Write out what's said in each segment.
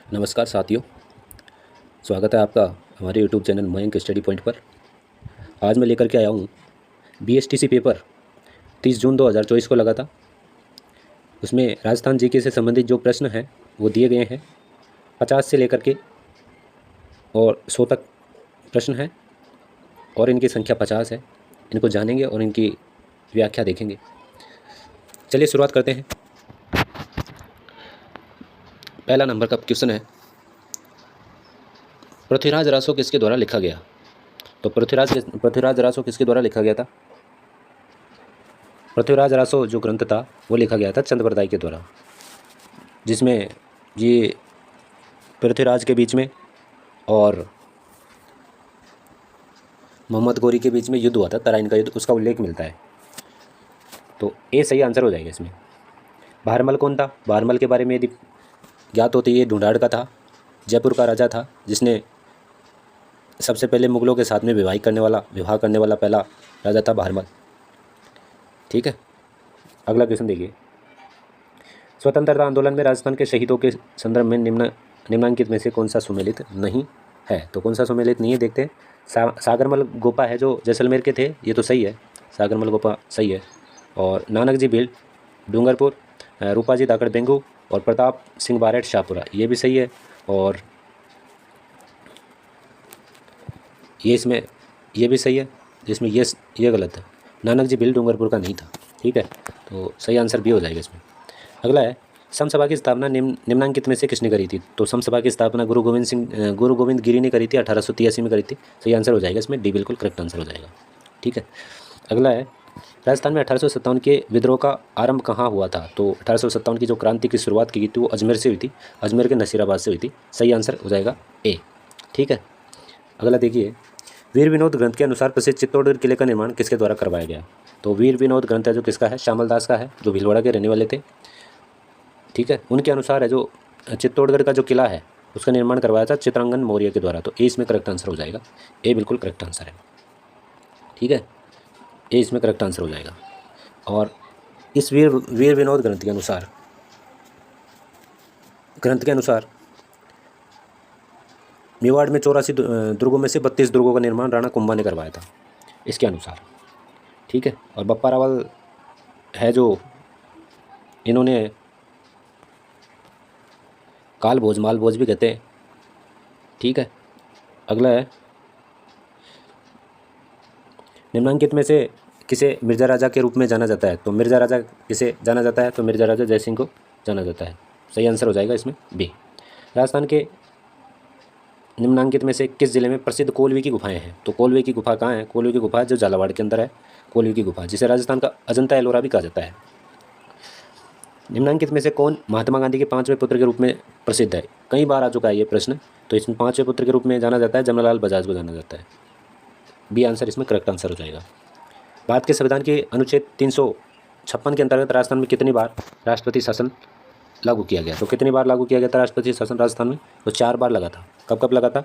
नमस्कार साथियों, स्वागत है आपका हमारे YouTube channel Mayank study point पर। आज मैं लेकर के आया हूँ बीएसटीसी पेपर 30 जून 2024 को लगा था। उसमें राजस्थान जीके से संबंधित जो प्रश्न हैं वो दिए गए हैं। 50 से लेकर के और 100 तक प्रश्न हैं और इनकी संख्या 50 है। इनको जानेंगे और इनकी व्याख्या देखेंगे। चलिए शुरुआत करते हैं। पहला नंबर का क्वेश्चन है, पृथ्वीराज रासो किसके द्वारा लिखा गया? तो पृथ्वीराज रासो किसके द्वारा लिखा गया था? पृथ्वीराज रासो जो ग्रंथ था वो लिखा गया था चंद्रबरदाई के द्वारा, जिसमें ये पृथ्वीराज के बीच में और मोहम्मद गौरी के बीच में युद्ध हुआ था, तराइन का युद्ध, उसका उल्लेख मिलता है। तो ए सही आंसर हो जाएगा इसमें। भारमल कौन था? भारमल के बारे में यदि ज्ञात होती है, ढूंढाड़ का था, जयपुर का राजा था, जिसने सबसे पहले मुगलों के साथ में विवाह करने वाला पहला राजा था भारमल। ठीक है, अगला क्वेश्चन देखिए। स्वतंत्रता आंदोलन में राजस्थान के शहीदों के संदर्भ में निम्नांकित में से कौन सा सुमेलित नहीं है? तो कौन सा सुमेलित नहीं है देखते हैं। सागरमल गोपा है जो जैसलमेर के थे, ये तो सही है, सागरमल गोपा सही है। और नानक जी भील डूंगरपुर, रूपाजी धाकड़ बेंगू और प्रताप सिंह बारेट शाहपुरा, ये भी सही है। और ये भी सही है, जिसमें ये गलत है, नानक जी भील डूंगरपुर का नहीं था। ठीक है, तो सही आंसर भी हो जाएगा इसमें। अगला है, समसभा की स्थापना निम्नांकित में से किसने करी थी? तो समसभा की स्थापना गुरु गोविंद गिरी ने करी थी, 1883 में करी थी। सही आंसर हो जाएगा इसमें, डी बिल्कुल करेक्ट आंसर हो जाएगा। ठीक है, अगला है, राजस्थान में 1857 के विद्रोह का आरंभ कहाँ हुआ था? तो 1857 की जो क्रांति की शुरुआत की गई थी वो अजमेर से हुई थी, अजमेर के नसीराबाद से हुई थी। सही आंसर हो जाएगा ए। ठीक है, अगला देखिए, वीर विनोद ग्रंथ के अनुसार प्रसिद्ध चित्तौड़गढ़ किले का निर्माण किसके द्वारा करवाया गया? तो वीर विनोद ग्रंथ है जो किसका है? श्यामल दास का है, जो भीलवाड़ा के रहने वाले थे। ठीक है, उनके अनुसार है जो चित्तौड़गढ़ का जो किला है उसका निर्माण करवाया था चित्रांगन मौर्य के द्वारा। तो ए इसमें करेक्ट आंसर हो जाएगा, ए बिल्कुल करेक्ट आंसर है। ठीक है, ए इसमें करेक्ट आंसर हो जाएगा। और इस वीर विनोद ग्रंथ के अनुसार मेवाड़ में 84 दुर्गों में से 32 दुर्गों का निर्माण राणा कुंभा ने करवाया था, इसके अनुसार। ठीक है, और बप्पा रावल है जो इन्होंने काल भोज माल भोज भी कहते हैं। ठीक है, अगला है, निम्नांकित में से किसे मिर्जा राजा के रूप में जाना जाता है? तो मिर्जा राजा किसे जाना जाता है? तो मिर्जा राजा जयसिंह को जाना जाता है। सही आंसर हो जाएगा इसमें बी। राजस्थान के निम्नांकित में से किस जिले में प्रसिद्ध कोलवे की गुफाएं हैं? तो कोलवे की गुफा कहाँ है? कोलवे की गुफा जो झालावाड़ के अंदर है, कोलवे की गुफा, जिसे राजस्थान का अजंता एलोरा भी कहा जाता है। निम्नांकित में से कौन महात्मा गांधी के 5वें पुत्र के रूप में प्रसिद्ध है? कई बार आ चुका है ये प्रश्न। तो इसमें 5वें पुत्र के रूप में जाना जाता है जमनालाल बजाज को जाना जाता है। बी आंसर इसमें करेक्ट आंसर हो जाएगा। भारत के संविधान के अनुच्छेद 356 के अंतर्गत राजस्थान में कितनी बार राष्ट्रपति शासन लागू किया गया? तो कितनी बार लागू किया गया था राष्ट्रपति शासन राजस्थान में? तो 4 बार लगा था। कब कब लगा था?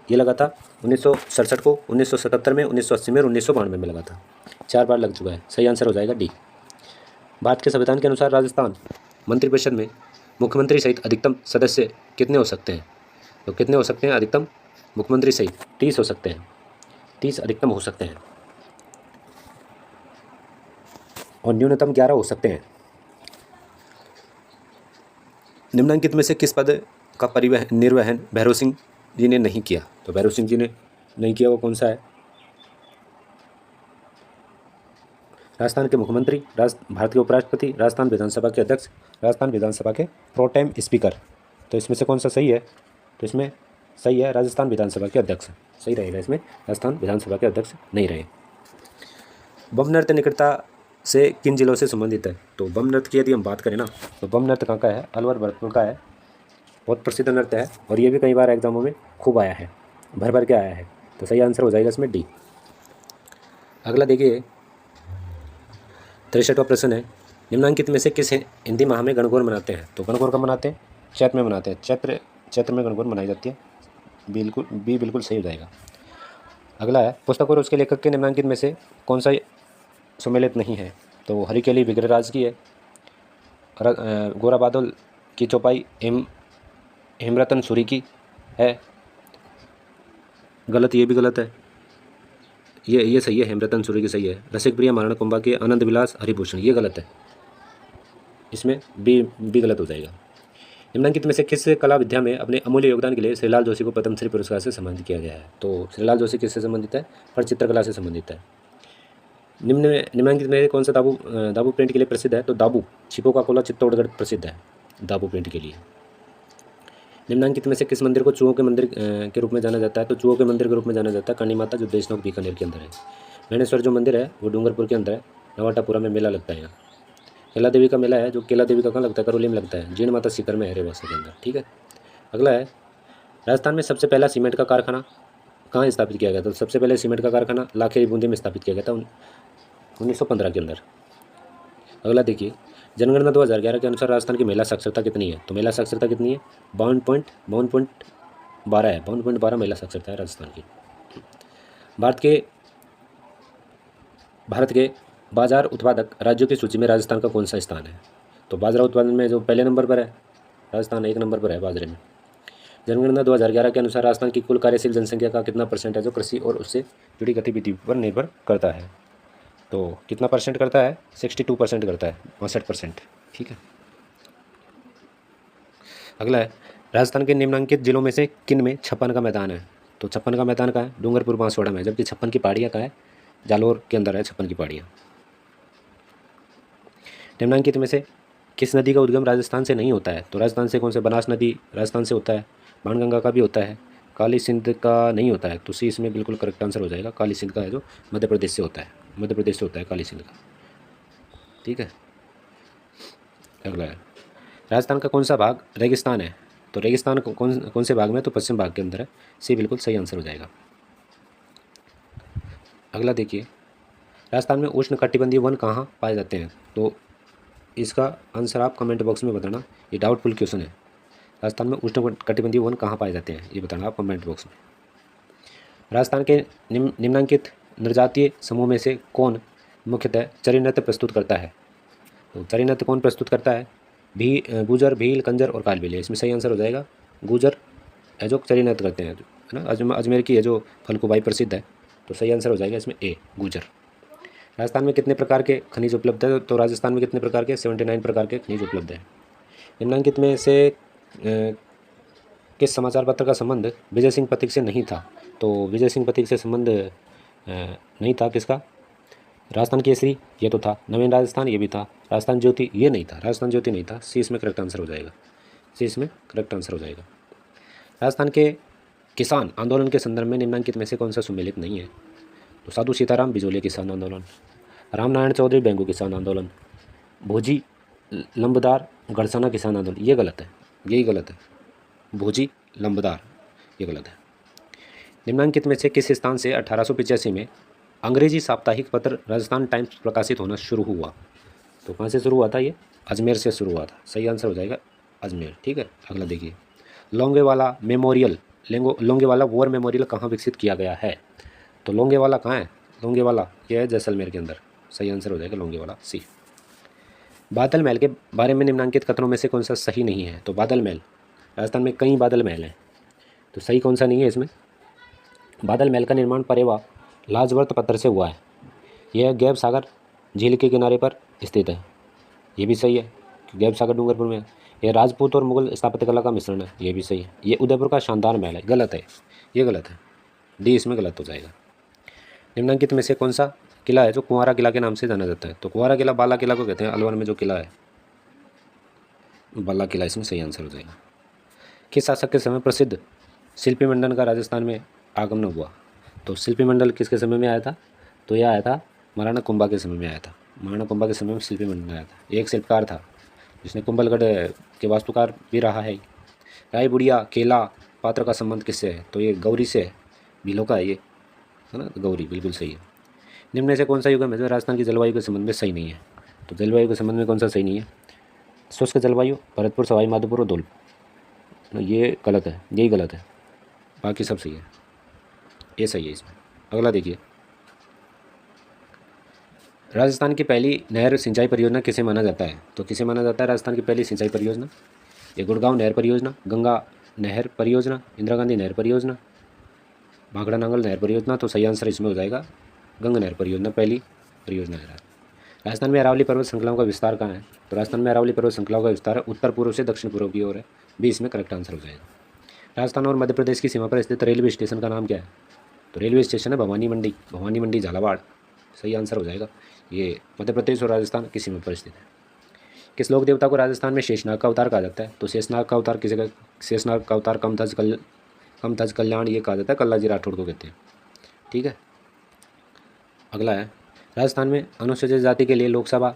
ये लगा था 1967 को, 1977 में, 1980 में और 1992 में लगा था। 4 बार लग चुका है। सही आंसर हो जाएगा डी। भारत के संविधान के अनुसार राजस्थान मंत्रिपरिषद में मुख्यमंत्री सहित अधिकतम सदस्य कितने हो सकते हैं? तो कितने हो सकते हैं अधिकतम? मुख्यमंत्री सहित 30 हो सकते हैं, 30 अधिकतम हो सकते हैं और न्यूनतम 11 हो सकते हैं। निम्नांकित में से किस पद का निर्वहन भैरव सिंह जी ने नहीं किया? तो भैरव सिंह जी ने नहीं किया वो कौन सा है? राजस्थान के मुख्यमंत्री, भारत के उपराष्ट्रपति, राजस्थान विधानसभा के अध्यक्ष, राजस्थान विधानसभा के प्रोटेम स्पीकर। तो इसमें से कौन सा सही है? तो इसमें सही है राजस्थान विधानसभा के अध्यक्ष, सही रहेगा इसमें, राजस्थान विधानसभा के अध्यक्ष नहीं रहे। बम नृत्य निकटता से किन जिलों से संबंधित है? तो बम नृत्य की यदि हम बात करें ना, तो बम नृत्य कहाँ का है? अलवर भरतपुर का है, बहुत प्रसिद्ध नृत्य है और ये भी कई बार एग्जामों में खूब आया है, भर भर के आया है। तो सही आंसर हो जाएगा इसमें डी। अगला देखिए, 63वां प्रश्न है, निम्नांकित में से किस हिंदी माह में गणगौर मनाते हैं? तो गणगौर कब मनाते हैं? चैत्र में मनाते हैं, चैत्र में गणगौर मनाई जाती है। बी बिल्कुल सही हो जाएगा। अगला है, पुस्तक और उसके लेखक के निम्नांकित में से कौन सा सुमेलित नहीं है? तो हरिकेली विग्रहराज की है, गोरा बादल की चौपाई एम हेमरतन सूरी की है, गलत, ये भी गलत है। ये सही है, हेमरतन सूरी की सही है। रसिक प्रिया महाराणा कुंभा की आनंद विलास हरिभूषण, ये गलत है, इसमें बी गलत हो जाएगा। निम्नलिखित में से किस कला विद्या में अपने अमूल्य योगदान के लिए श्रीलाल जोशी को पद्मश्री पुरस्कार से सम्मानित किया गया है? तो श्रीलाल जोशी किससे संबंधित है? पर चित्रकला से संबंधित है। निम्नलिखित में कौन सा दाबू प्रिंट के लिए प्रसिद्ध है? तो दाबू छिपो का कोला चित्तौड़गढ़ प्रसिद्ध है दाबू प्रिंट के लिए। निम्नलिखित में से किस मंदिर को चूहों के मंदिर के रूप में जाना जाता है? तो चूहों के मंदिर के रूप में जाना जाता है काली माता, जो देशनोक बीकानेर के अंदर है। मणेश्वर जो मंदिर है वो डूंगरपुर के अंदर है, नवाटापुरा में मेला लगता है यहाँ। केला देवी का मेला है, जो केला देवी का कहाँ लगता है? करौली में लगता है, जीण माता सीकर में है रेवासा के अंदर। ठीक है, अगला है, राजस्थान में सबसे पहला सीमेंट का कारखाना कहाँ स्थापित किया गया था? तो सबसे पहले सीमेंट का कारखाना लाखेरी बूंदी में स्थापित किया गया था 1915 के अंदर। अगला देखिए, जनगणना 2011 के अनुसार राजस्थान की महिला साक्षरता कितनी है? तो महिला साक्षरता कितनी है? 52.12 है, 52.12 महिला साक्षरता है राजस्थान की। भारत के बाजार उत्पादक राज्यों की सूची में राजस्थान का कौन सा स्थान है? तो बाजरा उत्पादन में जो पहले नंबर पर है राजस्थान, 1 नंबर पर है बाजरे में। जनगणना 2011 के अनुसार राजस्थान की कुल कार्यशील जनसंख्या का कितना परसेंट है जो कृषि और उससे जुड़ी गतिविधि पर निर्भर करता है? तो कितना परसेंट करता है? 62% करता है, 62%। ठीक है, अगला है, राजस्थान के निम्नलिखित जिलों में से किन में छप्पन का मैदान है? तो छप्पन का मैदान कहाँ है? डूंगरपुर बांसवाड़ा में, जबकि छप्पन की पहाड़ियाँ कहाँ है? जालोर के अंदर है छप्पन की पहाड़ियाँ। निम्नलिखित में से किस नदी का उद्गम राजस्थान से नहीं होता है? तो राजस्थान से कौन से? बनास नदी राजस्थान से होता है, बाणगंगा का भी होता है, काली सिंध का नहीं होता है। तो सी इसमें बिल्कुल करेक्ट आंसर हो जाएगा। काली सिंध का है जो मध्य प्रदेश से होता है, मध्य प्रदेश से होता है काली सिंध का। ठीक है, अगला है, राजस्थान का कौन सा भाग रेगिस्तान है? तो रेगिस्तान कौन से भाग में? तो पश्चिम भाग के अंदर है, सी बिल्कुल सही आंसर हो जाएगा। अगला देखिए, राजस्थान में उष्ण कटिबंधीय वन कहाँ पाए जाते हैं? तो इसका आंसर आप कमेंट बॉक्स में बताना, ये डाउटफुल क्वेश्चन है। राजस्थान में उष्ण कटिबंधीय वन कहाँ पाए जाते हैं, ये बताना आप कमेंट बॉक्स में। राजस्थान के निम्नलिखित नृजातीय समूह में से कौन मुख्यतः चरी नृत्य प्रस्तुत करता है? तो चरी नृत्य कौन प्रस्तुत करता है? गुजर, भील, कंजर और कालबेलिया, इसमें सही आंसर हो जाएगा गुजर है जो चरी नृत्य करते हैं, है ना। अजमेर की है जो फलकुबाई प्रसिद्ध है, तो सही आंसर हो जाएगा इसमें ए, गुजर। राजस्थान में कितने प्रकार के खनिज उपलब्ध है? तो राजस्थान में कितने प्रकार के? 79 प्रकार के खनिज उपलब्ध है। निम्नलिखित में से किस समाचार पत्र का संबंध विजय सिंह पथिक से नहीं था? तो विजय सिंह पथिक से संबंध नहीं था किसका? राजस्थान केसरी ये तो था, नवीन राजस्थान ये भी था, राजस्थान ज्योति ये नहीं था, राजस्थान ज्योति नहीं था, सी इसमें करेक्ट आंसर हो जाएगा, सी इसमें करेक्ट आंसर हो जाएगा। राजस्थान के किसान आंदोलन के संदर्भ में निम्नलिखित में से कौन सा सुमेलित नहीं है? तो साधु सीताराम बिजोलिया किसान आंदोलन, रामनारायण चौधरी डेंगू किसान आंदोलन, भोजी लंबदार गड़साना किसान आंदोलन, ये गलत है, यही गलत है, भोजी लंबदार ये गलत है। निम्नलिखित में से किस स्थान से 1885 में अंग्रेजी साप्ताहिक पत्र राजस्थान टाइम्स प्रकाशित होना शुरू हुआ? तो कहाँ से शुरू हुआ था? ये अजमेर से शुरू हुआ था, सही आंसर हो जाएगा अजमेर। ठीक है, अगला देखिए, Longewala memorial Longewala war memorial कहाँ विकसित किया गया है? तो लोंगेवाला कहाँ है? लोंगेवाला यह है जैसलमेर के अंदर, सही आंसर हो जाएगा लोंगेवाला, सी। बादल महल के बारे में निम्नलिखित कथनों में से कौन सा सही नहीं है? तो बादल महल, राजस्थान में कई बादल महल हैं, तो सही कौन सा नहीं है इसमें? बादल महल का निर्माण परेवा लाजवर्त पत्थर से हुआ है, यह गैब सागर झील के किनारे पर स्थित है, ये भी सही है, गैब सागर डूंगरपुर में है। यह राजपूत और मुगल स्थापत्य कला का मिश्रण है, ये भी सही है। ये उदयपुर का शानदार महल है, गलत है, ये गलत है, डी इसमें गलत हो जाएगा। निम्नलिखित में से कौन सा किला है जो कुंवारा किला के नाम से जाना जाता है? तो कुंवारा किला बाला किला को कहते हैं, अलवर में जो किला है बाला किला, इसमें सही आंसर हो जाएगा। किस शासक के समय प्रसिद्ध शिल्पी मंडल का राजस्थान में आगमन हुआ? तो शिल्पी मंडल किसके समय में आया था? तो यह आया था महाराणा कुंभा के समय में आया था, महाराणा कुंभा के समय में शिल्पी मंडल आया था। एक शिल्पकार था जिसने कुंभलगढ़ के वास्तुकार भी रहा है। राय बुढ़िया केला पात्र का संबंध किससे है? तो ये गौरी से है, भीलों का है ये, है ना, गौरी बिल्कुल सही है। निम्न में से कौन सा युग है जो राजस्थान की जलवायु के संबंध में सही नहीं है? तो जलवायु के संबंध में कौन सा सही नहीं है? शुष्क जलवायु, भरतपुर, सवाई माधोपुर और धौलपुर, ये गलत है, यही गलत है, बाकी सब सही है, ये सही है इसमें। अगला देखिए, राजस्थान की पहली नहर सिंचाई परियोजना किसे माना जाता है? तो किसे माना जाता है राजस्थान की पहली सिंचाई परियोजना? ये गुड़गांव नहर परियोजना, गंगा नहर परियोजना, इंदिरा गांधी नहर परियोजना, भाखड़ा नांगल नहर परियोजना। तो सही आंसर इसमें हो जाएगा गंगा नहर परियोजना, पहली परियोजना है। राजस्थान में अरावली पर्वत श्रृंखलाओं का विस्तार कहाँ है? तो राजस्थान में अरावली पर्वत श्रृंखलाओं का विस्तार उत्तर पूर्व से दक्षिण पूर्व की ओर है, बी इसमें करेक्ट आंसर हो जाएगा। राजस्थान और मध्य प्रदेश की सीमा पर स्थित रेलवे स्टेशन का नाम क्या है? तो रेलवे स्टेशन है भवानी मंडी, भवानी मंडी झालावाड़, सही आंसर हो जाएगा। ये मध्य प्रदेश और राजस्थान की सीमा पर स्थित है। किस लोक देवता को राजस्थान में शेषनाग का अवतार कहा जाता है? तो शेषनाग का अवतार किसी का, शेषनाग का अवतार कमध्वज कल्याण ये कहा जाता है, कल्लाजी राठौड़ को कहते हैं। ठीक है, अगला है राजस्थान में अनुसूचित जाति के लिए लोकसभा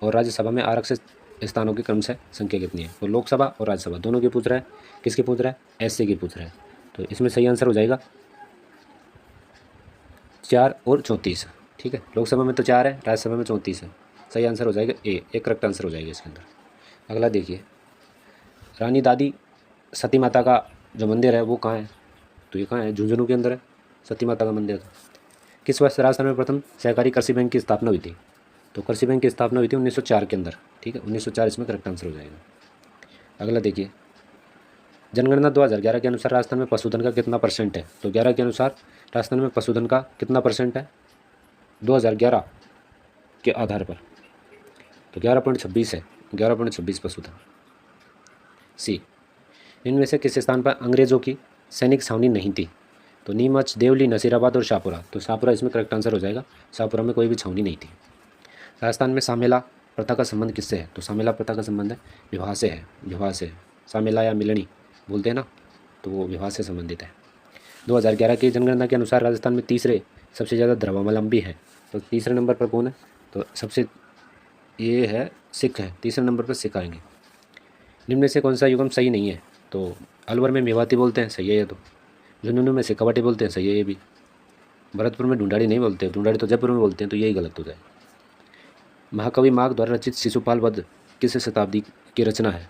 और राज्यसभा में आरक्षित स्थानों की क्रमशः संख्या कितनी है? तो लोकसभा और राज्यसभा दोनों की पूछ रहा है, किसकी पूछ रहा है? एससी की पूछ रहा है। तो इसमें सही आंसर हो जाएगा 4 और 34। ठीक है, लोकसभा में तो 4 है, राज्यसभा में 34 है, सही आंसर हो जाएगा ए, एक करेक्ट आंसर हो जाएगा इसके अंदर। अगला देखिए, रानी दादी सती माता का जो मंदिर है वो कहाँ है? तो ये कहाँ है? झुंझुनू के अंदर है सती माता का मंदिर। किस वर्ष राजस्थान में प्रथम सहकारी कृषि बैंक की स्थापना हुई थी? तो कृषि बैंक की स्थापना हुई थी 1904 के अंदर। ठीक है, 1904 इसमें करेक्ट आंसर हो जाएगा। अगला देखिए, जनगणना 2011 के अनुसार राजस्थान में पशुधन का कितना परसेंट है? तो 11 के अनुसार राजस्थान में पशुधन का कितना परसेंट है 2011 के आधार पर? तो 11.26 है, 11.26 पशुधन। सी, इनमें से किस स्थान पर अंग्रेजों की सैनिक छावनी नहीं थी? तो नीमच, देवली, नसीराबाद और शाहपुरा। तो शाहपुरा इसमें करेक्ट आंसर हो जाएगा, शाहपुरा में कोई भी छावनी नहीं थी। राजस्थान में सामेला प्रथा का संबंध किससे है? तो सामेला प्रथा का संबंध है विवाह से है, विवाह से। सामेला या मिलनी बोलते हैं ना, तो वो विवाह से संबंधित है। 2011 की जनगणना के अनुसार राजस्थान में तीसरे सबसे ज़्यादा धर्मावलंबी है। तो तीसरे नंबर पर कौन है? तो सबसे ये है सिख है, तीसरे नंबर पर सिख आएंगे। निम्न में से कौन सा युगम सही नहीं है? तो अलवर में मेवाती बोलते हैं, सही है ये तो। झुंझुनू में शेखावाटी बोलते हैं, सही है ये भी। भरतपुर में ढूंढाड़ी नहीं बोलते, ढूंढाड़ी तो जयपुर में बोलते हैं, तो यही गलत हो जाए। महाकवि माघ द्वारा रचित शिशुपाल वध किस शताब्दी की रचना है?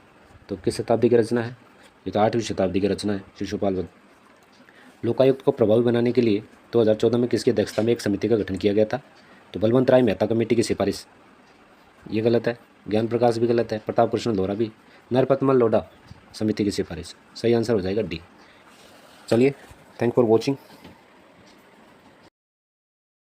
तो किस शताब्दी की रचना है? ये तो 8वीं शताब्दी की रचना है शिशुपाल वध। लोकायुक्त को प्रभावी बनाने के लिए 2014 में किसकी अध्यक्षता में एक समिति का गठन किया गया था? तो बलवंत राय मेहता कमेटी की सिफारिश, ये गलत है। ज्ञान प्रकाश भी गलत है, प्रताप कृष्ण दोहरा भी। नरपतमल लोढ़ा समिति की सिफारिश, सही आंसर हो जाएगा डी। चलिए, थैंक फॉर वॉचिंग।